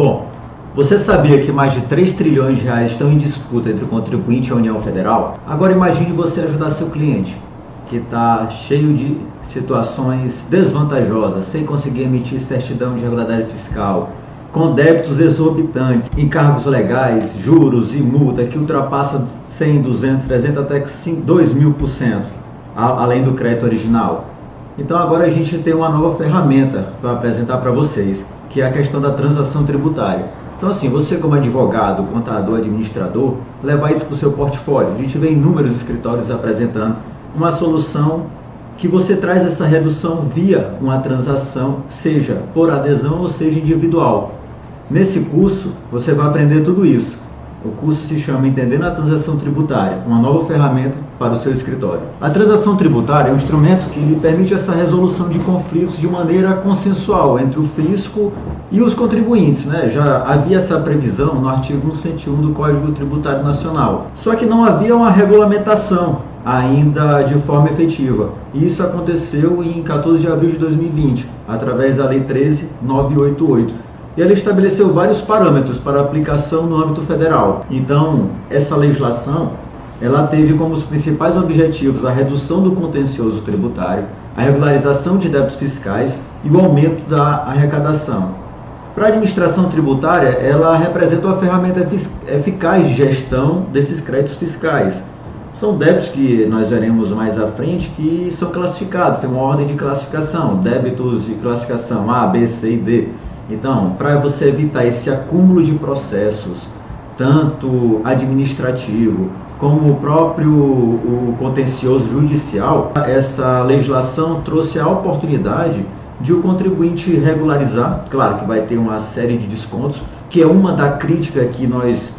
Bom, você sabia que mais de 3 trilhões de reais estão em disputa entre o contribuinte e a União Federal? Agora imagine você ajudar seu cliente, que está cheio de situações desvantajosas, sem conseguir emitir certidão de regularidade fiscal, com débitos exorbitantes, encargos legais, juros e multa que ultrapassam 100, 200, 300 até 2.000%, além do crédito original. Então agora a gente tem uma nova ferramenta para apresentar para vocês, que é a questão da transação tributária. Então assim, você como advogado, contador, administrador, levar isso para o seu portfólio. A gente vê inúmeros escritórios apresentando uma solução que você traz essa redução via uma transação, seja por adesão ou seja individual. Nesse curso você vai aprender tudo isso. O curso se chama Entendendo a Transação Tributária, uma nova ferramenta para o seu escritório. A transação tributária é um instrumento que lhe permite essa resolução de conflitos de maneira consensual entre o fisco e os contribuintes, né? Já havia essa previsão no artigo 101 do Código Tributário Nacional. Só que não havia uma regulamentação ainda de forma efetiva. E isso aconteceu em 14 de abril de 2020, através da Lei 13.988. E ela estabeleceu vários parâmetros para aplicação no âmbito federal. Então, essa legislação, ela teve como os principais objetivos a redução do contencioso tributário, a regularização de débitos fiscais e o aumento da arrecadação. Para a administração tributária, ela representa uma ferramenta eficaz de gestão desses créditos fiscais. São débitos que nós veremos mais à frente que são classificados, tem uma ordem de classificação, débitos de classificação A, B, C e D. Então, para você evitar esse acúmulo de processos, tanto administrativo como o próprio contencioso judicial, essa legislação trouxe a oportunidade de o contribuinte regularizar. Claro que vai ter uma série de descontos, que é uma da crítica que nós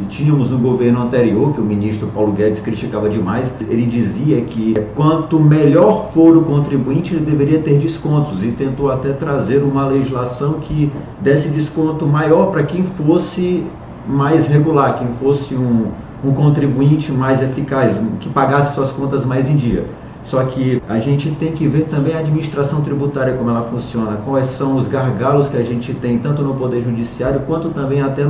tínhamos no governo anterior, que o ministro Paulo Guedes criticava demais. Ele dizia que quanto melhor for o contribuinte, ele deveria ter descontos, e tentou até trazer uma legislação que desse desconto maior para quem fosse mais regular, quem fosse um contribuinte mais eficaz, que pagasse suas contas mais em dia. Só que a gente tem que ver também a administração tributária, como ela funciona, quais são os gargalos que a gente tem, tanto no Poder Judiciário, quanto também até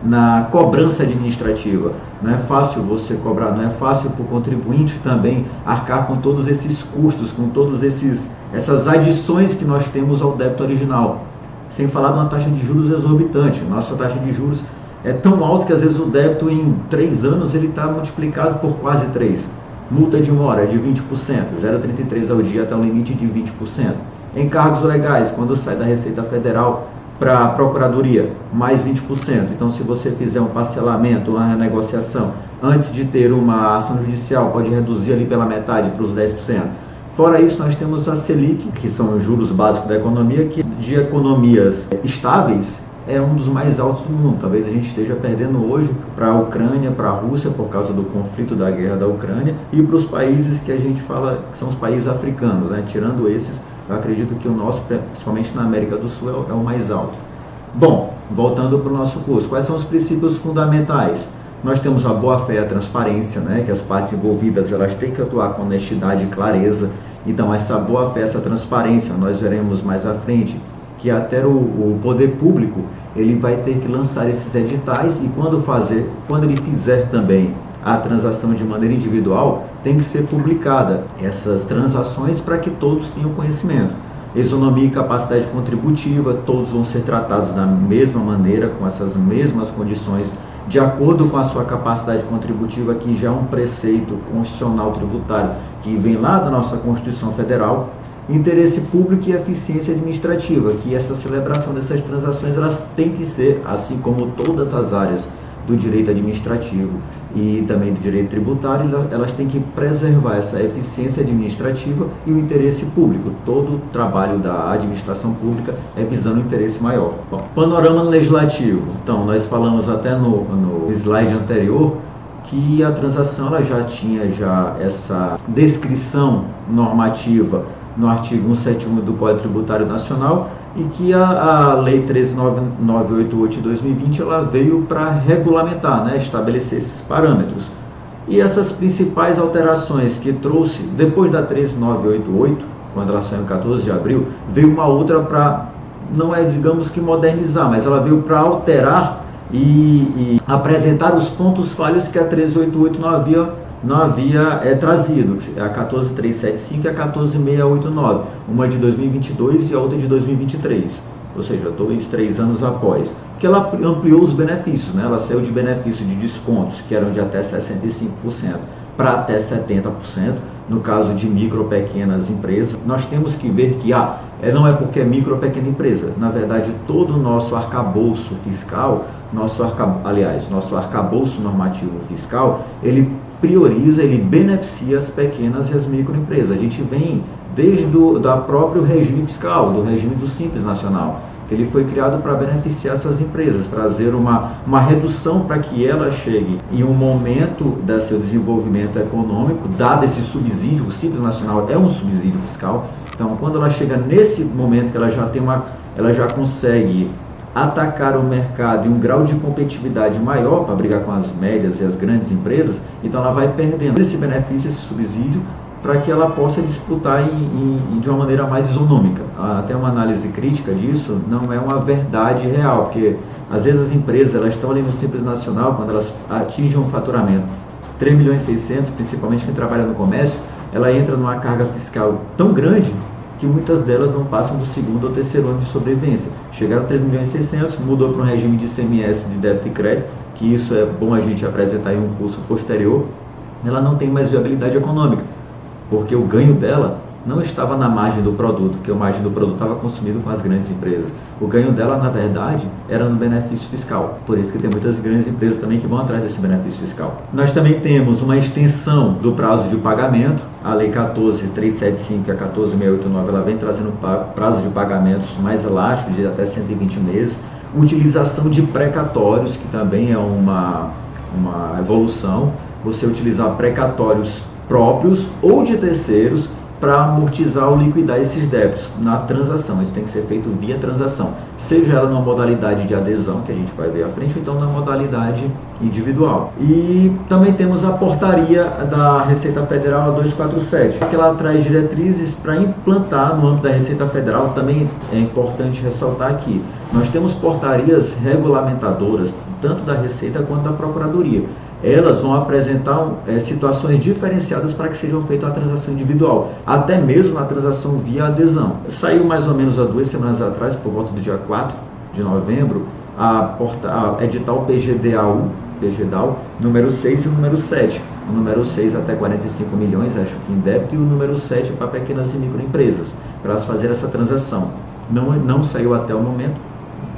na cobrança administrativa. Não é fácil você cobrar, não é fácil para o contribuinte também arcar com todos esses custos, com todas essas adições que nós temos ao débito original. Sem falar de uma taxa de juros exorbitante. Nossa taxa de juros é tão alta que às vezes o débito em 3 anos ele está multiplicado por quase 3. Multa de mora é de 20%, 0,33 ao dia até um limite de 20%. Encargos legais, quando sai da Receita Federal para a Procuradoria, mais 20%. Então, se você fizer um parcelamento, uma renegociação, antes de ter uma ação judicial, pode reduzir ali pela metade para os 10%. Fora isso, nós temos a Selic, que são os juros básicos da economia, que de economias estáveis é um dos mais altos do mundo. Talvez a gente esteja perdendo hoje para a Ucrânia, para a Rússia, por causa do conflito da guerra da Ucrânia, e para os países que a gente fala que são os países africanos, né? Tirando esses, eu acredito que o nosso, principalmente na América do Sul, é o mais alto. Bom, voltando para o nosso curso, quais são os princípios fundamentais? Nós temos a boa-fé e a transparência, né? Que as partes envolvidas elas têm que atuar com honestidade e clareza. Então, essa boa-fé, essa transparência, nós veremos mais à frente, que até o poder público ele vai ter que lançar esses editais, e quando ele fizer também a transação de maneira individual, tem que ser publicada essas transações para que todos tenham conhecimento. Isonomia e capacidade contributiva, todos vão ser tratados da mesma maneira, com essas mesmas condições, de acordo com a sua capacidade contributiva, que já é um preceito constitucional tributário que vem lá da nossa Constituição Federal. Interesse público e eficiência administrativa, que essa celebração dessas transações elas têm que ser, assim como todas as áreas do direito administrativo e também do direito tributário, elas têm que preservar essa eficiência administrativa e o interesse público. Todo o trabalho da administração pública é visando o interesse maior. Bom, panorama legislativo. Então, nós falamos até no slide anterior que a transação ela já tinha essa descrição normativa no artigo 171 do Código Tributário Nacional, e que a Lei 13.988 de 2020 ela veio para regulamentar, né, estabelecer esses parâmetros. E essas principais alterações que trouxe, depois da 13.988, quando ela saiu em 14 de abril, veio uma outra para não é, digamos que modernizar, mas ela veio para alterar e apresentar os pontos falhos que a 1388 não havia trazido, a 14375 e a 14689, uma de 2022 e a outra de 2023, ou seja, 3 anos após, que ela ampliou os benefícios, né? Ela saiu de benefício de descontos, que eram de até 65%, para até 70%, no caso de micro, pequenas empresas. Nós temos que ver que não é porque é micro ou pequena empresa, na verdade todo o nosso arcabouço fiscal, nosso arcabouço normativo fiscal, ele prioriza, ele beneficia as pequenas e as microempresas. A gente vem desde do próprio regime fiscal, do regime do Simples Nacional, que ele foi criado para beneficiar essas empresas, trazer uma redução para que ela chegue em um momento do seu desenvolvimento econômico, dado esse subsídio. O Simples Nacional é um subsídio fiscal, então quando ela chega nesse momento que ela já consegue atacar o mercado em um grau de competitividade maior para brigar com as médias e as grandes empresas, então ela vai perdendo esse benefício, esse subsídio, para que ela possa disputar de uma maneira mais isonômica. Até uma análise crítica disso não é uma verdade real, porque às vezes as empresas elas estão ali no Simples Nacional, quando elas atingem um faturamento 3 milhões e 600, principalmente quem trabalha no comércio, ela entra numa carga fiscal tão grande que muitas delas não passam do segundo ou terceiro ano de sobrevivência. Chegaram a 3 milhões e 600, mudou para um regime de ICMS de débito e crédito, que isso é bom a gente apresentar em um curso posterior, ela não tem mais viabilidade econômica, porque o ganho dela não estava na margem do produto, porque a margem do produto estava consumido com as grandes empresas. O ganho dela, na verdade, era no benefício fiscal. Por isso que tem muitas grandes empresas também que vão atrás desse benefício fiscal. Nós também temos uma extensão do prazo de pagamento. A Lei 14.375 e a 14.689, ela vem trazendo prazos de pagamentos mais elásticos, de até 120 meses. Utilização de precatórios, que também é uma evolução. Você utilizar precatórios próprios ou de terceiros para amortizar ou liquidar esses débitos na transação. Isso tem que ser feito via transação, seja ela numa modalidade de adesão, que a gente vai ver à frente, ou então na modalidade individual. E também temos a portaria da Receita Federal, a 247, que ela traz diretrizes para implantar no âmbito da Receita Federal. Também é importante ressaltar aqui, nós temos portarias regulamentadoras, tanto da Receita quanto da Procuradoria. Elas vão apresentar situações diferenciadas para que seja feita a transação individual, até mesmo a transação via adesão. Saiu mais ou menos há 2 semanas atrás, por volta do dia 4 de novembro, a edital PGDAU, número 6 e o número 7. O número 6 até 45 milhões, acho que em débito, e o número 7 para pequenas e microempresas, para elas fazerem essa transação. Não saiu até o momento,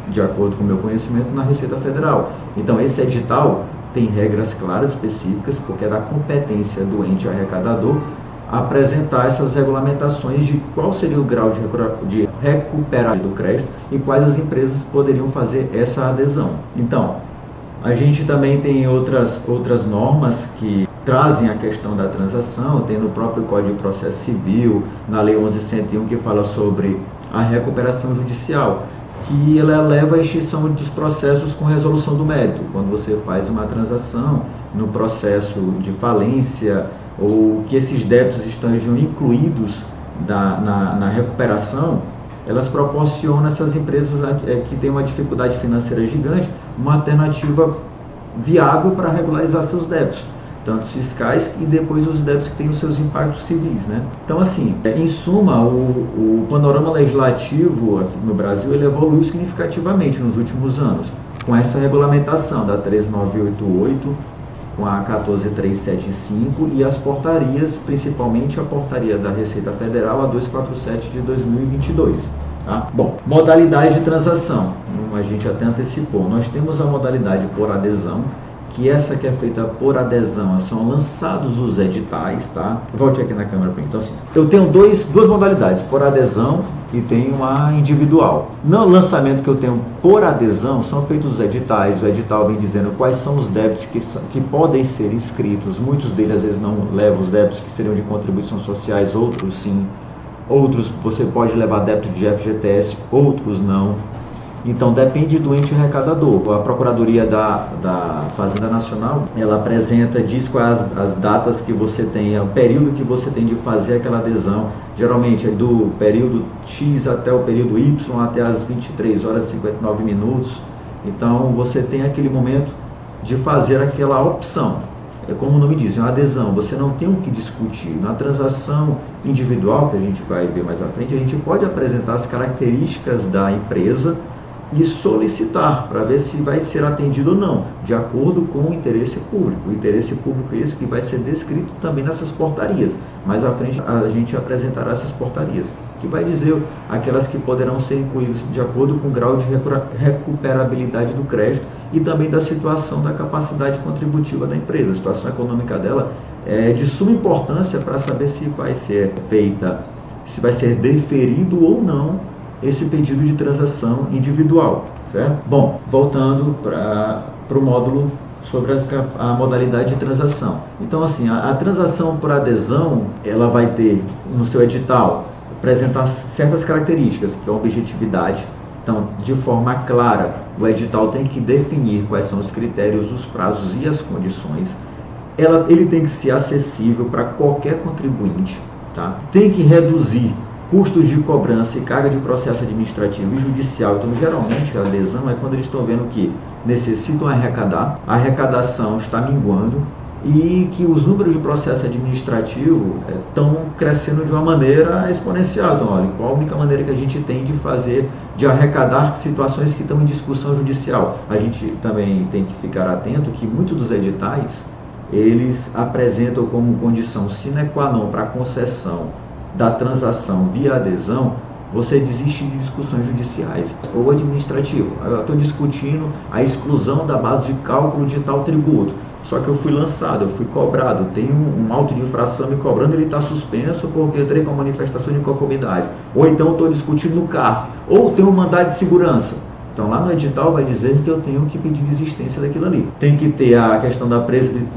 de acordo com o meu conhecimento, na Receita Federal. Então esse edital tem regras claras, específicas, porque é da competência do ente arrecadador apresentar essas regulamentações de qual seria o grau de recuperação do crédito e quais as empresas poderiam fazer essa adesão. Então, a gente também tem outras normas que trazem a questão da transação, tem no próprio Código de Processo Civil, na Lei 11.101, que fala sobre a recuperação judicial, que ela leva à extinção dos processos com resolução do mérito. Quando você faz uma transação no processo de falência, ou que esses débitos estejam incluídos na recuperação, elas proporcionam a essas empresas que têm uma dificuldade financeira gigante, uma alternativa viável para regularizar seus débitos, tanto fiscais e depois os débitos que têm os seus impactos civis, né? Então, assim, em suma, o panorama legislativo aqui no Brasil ele evoluiu significativamente nos últimos anos, com essa regulamentação da 13.988, com a 14.375 e as portarias, principalmente a portaria da Receita Federal, a 247 de 2022. Tá? Bom, modalidade de transação, a gente até antecipou. Nós temos a modalidade por adesão, que essa que é feita por adesão, são lançados os editais, tá? Volte aqui na câmera para mim. Então, assim, eu tenho duas modalidades, por adesão e tenho a individual. No lançamento que eu tenho por adesão, são feitos os editais, o edital vem dizendo quais são os débitos que podem ser inscritos, muitos deles às vezes não levam os débitos que seriam de contribuições sociais, outros sim, outros você pode levar débito de FGTS, outros não. Então depende do ente arrecadador. A Procuradoria da Fazenda Nacional, ela apresenta, diz quais as datas que você tem, o período que você tem de fazer aquela adesão. Geralmente é do período X até o período Y, até as 23 horas e 59 minutos. Então você tem aquele momento de fazer aquela opção. É como o nome diz, é uma adesão, você não tem o que discutir. Na transação individual, que a gente vai ver mais à frente, a gente pode apresentar as características da empresa e solicitar para ver se vai ser atendido ou não, de acordo com o interesse público. O interesse público é esse que vai ser descrito também nessas portarias. Mais à frente a gente apresentará essas portarias, que vai dizer aquelas que poderão ser incluídas de acordo com o grau de recuperabilidade do crédito e também da situação da capacidade contributiva da empresa. A situação econômica dela é de suma importância para saber se vai ser feita, se vai ser deferido ou não esse pedido de transação individual, certo? Bom, voltando para o módulo sobre a modalidade de transação. Então, assim, a transação por adesão, ela vai ter no seu edital apresentar certas características, que é a objetividade. Então, de forma clara, o edital tem que definir quais são os critérios, os prazos e as condições. Ele tem que ser acessível para qualquer contribuinte, tá? Tem que reduzir custos de cobrança e carga de processo administrativo e judicial. Então, geralmente, a adesão é quando eles estão vendo que necessitam arrecadar, a arrecadação está minguando e que os números de processo administrativo estão crescendo de uma maneira exponencial. Então, olha, qual a única maneira que a gente tem de arrecadar situações que estão em discussão judicial? A gente também tem que ficar atento que muitos dos editais, eles apresentam como condição sine qua non para a concessão da transação via adesão, você desiste de discussões judiciais ou administrativas. Eu estou discutindo a exclusão da base de cálculo de tal tributo, só que eu fui lançado, eu fui cobrado, tem um auto de infração me cobrando, ele está suspenso porque eu entrei com a manifestação de inconformidade. Ou então eu estou discutindo no CARF, ou tem um mandado de segurança. Então lá no edital vai dizer que eu tenho que pedir desistência daquilo ali. Tem que ter a questão da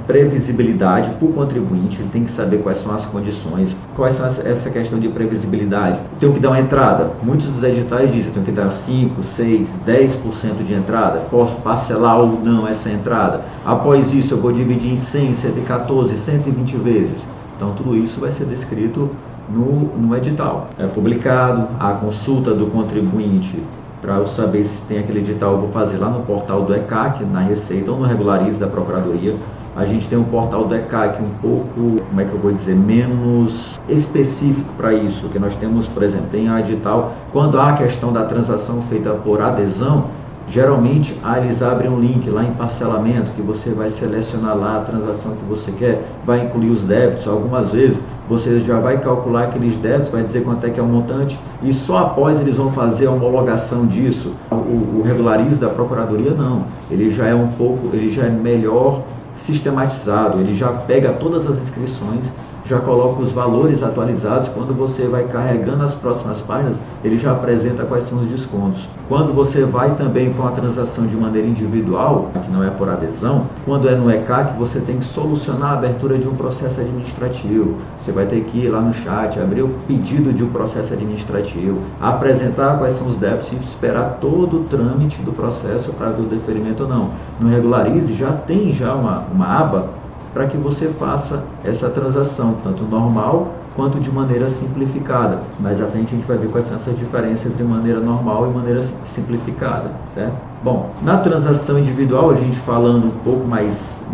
previsibilidade para o contribuinte, ele tem que saber quais são as condições, quais são essa questão de previsibilidade. Tenho que dar uma entrada, muitos dos editais dizem que eu tenho que dar 5, 6, 10% de entrada, posso parcelar ou não essa entrada. Após isso eu vou dividir em 100, 114, 120 vezes. Então tudo isso vai ser descrito no edital. É publicado, a consulta do contribuinte. Para eu saber se tem aquele edital, eu vou fazer lá no portal do ECAC, na Receita, ou no Regularize da Procuradoria. A gente tem um portal do ECAC um pouco, como é que eu vou dizer, menos específico para isso, que nós temos, por exemplo, tem a edital, quando há a questão da transação feita por adesão, geralmente eles abrem um link lá em parcelamento, que você vai selecionar lá a transação que você quer, vai incluir os débitos, algumas vezes você já vai calcular aqueles débitos, vai dizer quanto é que é o montante, e só após eles vão fazer a homologação disso. O Regularize da Procuradoria não, ele já é melhor sistematizado, ele já pega todas as inscrições, já coloca os valores atualizados. Quando você vai carregando as próximas páginas, ele já apresenta quais são os descontos. Quando você vai também para uma transação de maneira individual, que não é por adesão, quando é no ECAC, você tem que solucionar a abertura de um processo administrativo. Você vai ter que ir lá no chat, abrir o pedido de um processo administrativo, apresentar quais são os débitos e esperar todo o trâmite do processo para ver o deferimento ou não. No Regularize já tem uma aba para que você faça essa transação, tanto normal quanto de maneira simplificada. Mais à frente a gente vai ver quais são essas diferenças entre maneira normal e maneira simplificada, certo? Bom, na transação individual, a gente falando um pouco mais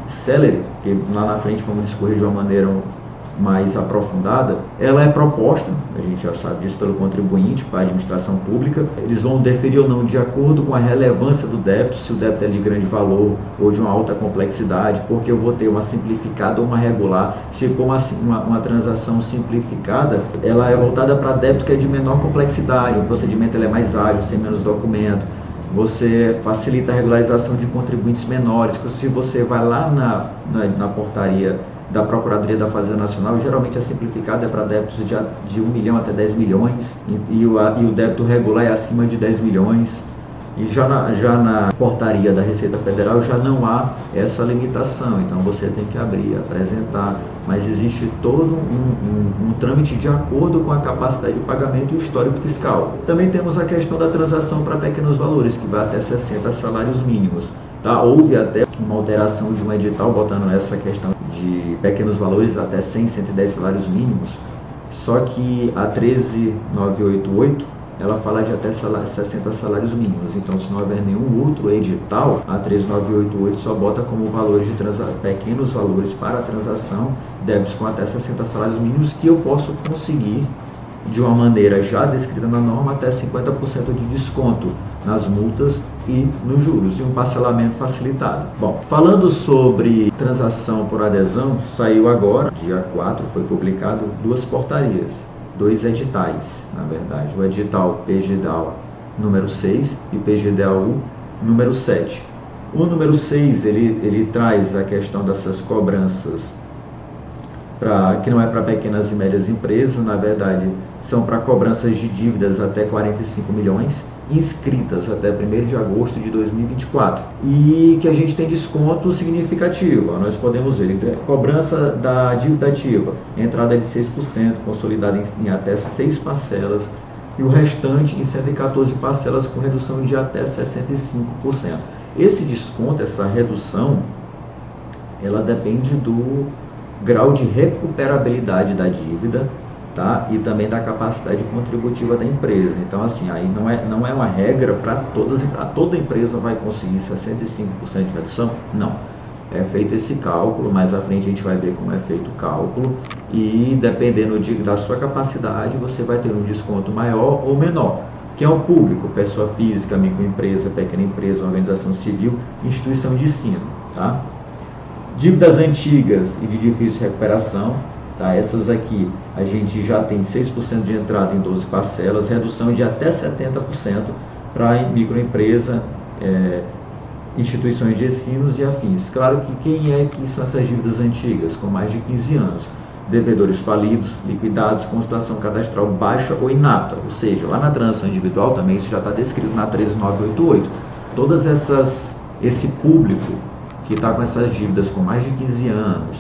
célere, porque lá na frente vamos discorrer de uma maneira mais aprofundada, ela é proposta, a gente já sabe disso, pelo contribuinte para a administração pública. Eles vão deferir ou não de acordo com a relevância do débito, se o débito é de grande valor ou de uma alta complexidade, porque eu vou ter uma simplificada ou uma regular. Se for uma transação simplificada, ela é voltada para débito que é de menor complexidade, o procedimento ele é mais ágil, sem menos documento. Você facilita a regularização de contribuintes menores, que se você vai lá na portaria da Procuradoria da Fazenda Nacional, geralmente a simplificada é para débitos de 1 milhão até 10 milhões e o débito regular é acima de 10 milhões. E já na portaria da Receita Federal já não há essa limitação, então você tem que abrir, apresentar, mas existe todo um trâmite de acordo com a capacidade de pagamento e o histórico fiscal. Também temos a questão da transação para pequenos valores, que vai até 60 salários mínimos. Tá? Houve até uma alteração de um edital botando essa questão de pequenos valores até 100, 110 salários mínimos, só que a 13988 ela fala de até 60 salários mínimos. Então, se não houver nenhum outro edital, a 13988 só bota como valores de pequenos valores para a transação, débitos com até 60 salários mínimos, que eu posso conseguir de uma maneira já descrita na norma até 50% de desconto nas multas e nos juros, e um parcelamento facilitado. Bom, falando sobre transação por adesão, saiu agora, dia 4, foi publicado 2 portarias. 2 editais, na verdade, o edital PGDAL número 6 e PGDAU número 7. O número 6, ele traz a questão dessas cobranças, que não é para pequenas e médias empresas, na verdade, são para cobranças de dívidas até 45 milhões, inscritas até 1º de agosto de 2024, e que a gente tem desconto significativo. Nós podemos ver, cobrança da dívida ativa, entrada de 6%, consolidada em até 6 parcelas, e o restante em 114 parcelas com redução de até 65%. Esse desconto, essa redução, ela depende do grau de recuperabilidade da dívida, tá? E também da capacidade contributiva da empresa. Então, assim, aí não é uma regra para todas, toda empresa vai conseguir 65% de redução? Não. É feito esse cálculo, mais à frente a gente vai ver como é feito o cálculo, e dependendo da sua capacidade, você vai ter um desconto maior ou menor. Quem é o público? Pessoa física, microempresa, pequena empresa, organização civil, instituição de ensino, tá? Dívidas antigas e de difícil recuperação, tá? Essas aqui a gente já tem 6% de entrada em 12 parcelas, redução de até 70% para microempresa, instituições de ensinos e afins. Claro que que são essas dívidas antigas, com mais de 15 anos? Devedores falidos, liquidados, com situação cadastral baixa ou inapta, ou seja, lá na transação individual também isso já está descrito na 13988. Todas esse público que está com essas dívidas com mais de 15 anos,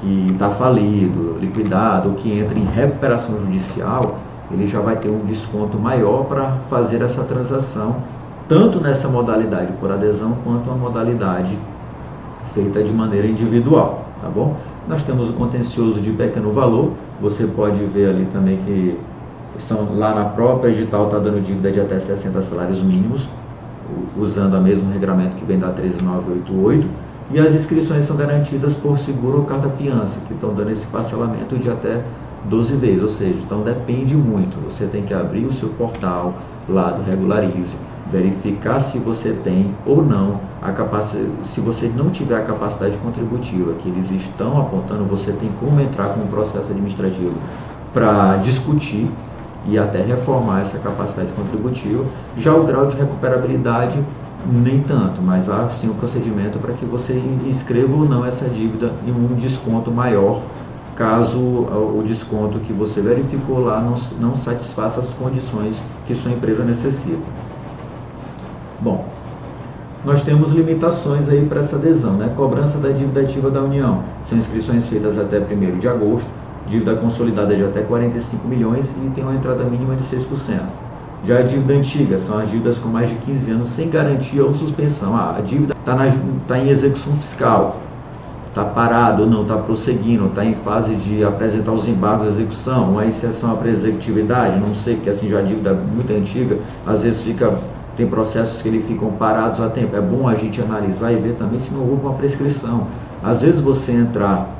que está falido, liquidado, ou que entra em recuperação judicial, ele já vai ter um desconto maior para fazer essa transação, tanto nessa modalidade por adesão, quanto a modalidade feita de maneira individual, tá bom? Nós temos o contencioso de pequeno valor, você pode ver ali também que lá na própria edital está dando dívida de até 60 salários mínimos, usando o mesmo regramento que vem da 13988, e as inscrições são garantidas por seguro ou carta-fiança, que estão dando esse parcelamento de até 12 vezes, ou seja, então depende muito. Você tem que abrir o seu portal lá do Regularize, verificar se você tem ou não a capacidade. Se você não tiver a capacidade contributiva que eles estão apontando, você tem como entrar com um processo administrativo para discutir e até reformar essa capacidade contributiva. Já o grau de recuperabilidade, nem tanto, mas há sim um procedimento para que você inscreva ou não essa dívida em um desconto maior, caso o desconto que você verificou lá não satisfaça as condições que sua empresa necessita. Bom, nós temos limitações aí para essa adesão, né? Cobrança da dívida ativa da União, são inscrições feitas até 1º de agosto, dívida consolidada de até 45 milhões e tem uma entrada mínima de 6%. Já a dívida antiga, são as dívidas com mais de 15 anos sem garantia ou suspensão. A dívida está em execução fiscal, está parado ou não, está prosseguindo, está em fase de apresentar os embargos de execução, uma exceção à pré-executividade, não sei, porque assim já a dívida é muito antiga, às vezes tem processos que ficam parados há tempo. É bom a gente analisar e ver também se não houve uma prescrição. Às vezes você entrar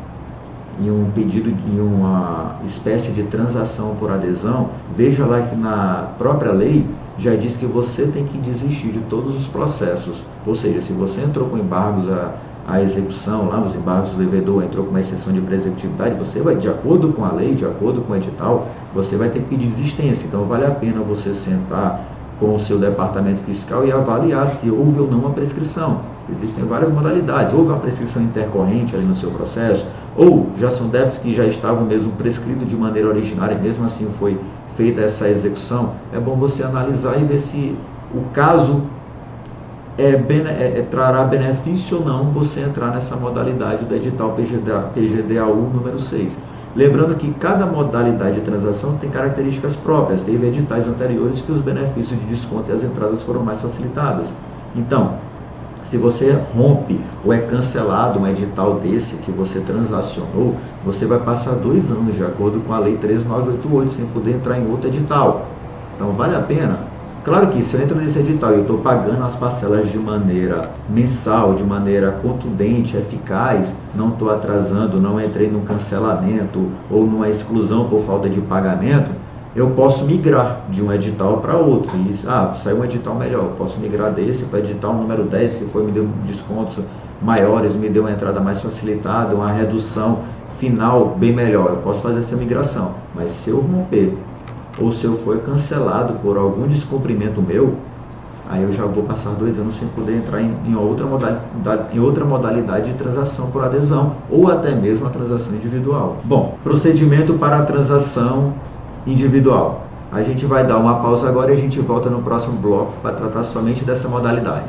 em um pedido, em uma espécie de transação por adesão, veja lá que na própria lei já diz que você tem que desistir de todos os processos. Ou seja, se você entrou com embargos à execução, lá os embargos do devedor, entrou com uma exceção de pré-executividade, você vai, de acordo com a lei, de acordo com o edital, você vai ter que pedir desistência. Então vale a pena você sentar com o seu departamento fiscal e avaliar se houve ou não uma prescrição. Existem várias modalidades. Houve uma prescrição intercorrente ali no seu processo, ou já são débitos que já estavam mesmo prescritos de maneira originária e mesmo assim foi feita essa execução. É bom você analisar e ver se o caso trará benefício ou não você entrar nessa modalidade do edital PGDAU número 6. Lembrando que cada modalidade de transação tem características próprias. Teve editais anteriores que os benefícios de desconto e as entradas foram mais facilitadas. Então, se você rompe ou é cancelado um edital desse que você transacionou, você vai passar 2 anos de acordo com a Lei 13.988 sem poder entrar em outro edital. Então, vale a pena? Claro que se eu entro nesse edital e eu estou pagando as parcelas de maneira mensal, de maneira contundente, eficaz, não estou atrasando, não entrei num cancelamento ou numa exclusão por falta de pagamento, eu posso migrar de um edital para outro. E, saiu um edital melhor, eu posso migrar desse para edital número 10, que me deu descontos maiores, me deu uma entrada mais facilitada, uma redução final bem melhor. Eu posso fazer essa migração, mas se eu romper ou se eu for cancelado por algum descumprimento meu, aí eu já vou passar 2 anos sem poder entrar em outra modalidade de transação por adesão, ou até mesmo a transação individual. Bom, procedimento para a transação individual. A gente vai dar uma pausa agora e a gente volta no próximo bloco para tratar somente dessa modalidade.